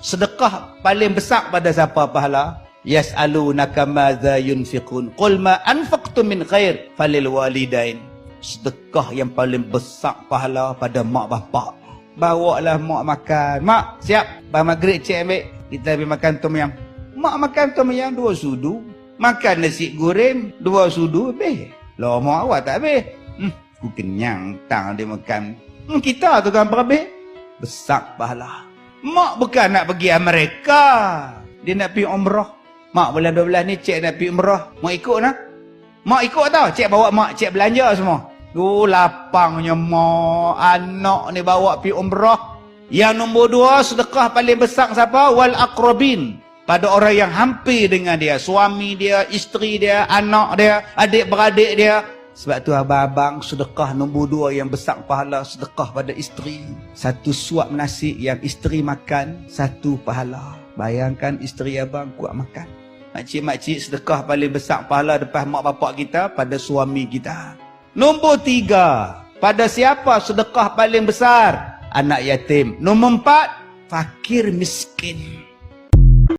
sedekah paling besar pada siapa pahala? Yas'alunaka madza yunfiqun qul ma anfaqtum min khair falil walidain. Sedekah yang paling besar pahala pada mak bapak. Bawalah mak makan. Mak, siap. Bang maghrib cik ambil. Kita pergi makan tom yam. Mak makan tom yam 2 sudu. Makan nasi goreng 2 sudu habis. Lah mak awak tak habis. Aku kenyang tang dia makan. Kita tu kan berhabis. Besar pahala. Mak bukan nak pergi Amerika. Dia nak pergi umrah. Mak bulan 12 ni cik nak pergi umrah. Mak ikut nak? Mak ikut tau. Cik bawa mak cik belanja semua. Lapangnya mak. Anak ni bawa pergi umrah. Yang nombor 2 sedekah paling besar siapa? Wal aqrabin. Pada orang yang hampir dengan dia. Suami dia, isteri dia, anak dia, adik-beradik dia. Sebab tu abang-abang sedekah nombor 2 yang besar pahala sedekah pada isteri. 1 suap nasi yang isteri makan, 1 pahala. Bayangkan isteri abang kuat makan. Makcik-makcik sedekah paling besar pahala depan mak bapak kita pada suami kita. Nombor 3, pada siapa sedekah paling besar? Anak yatim. Nombor 4, fakir miskin.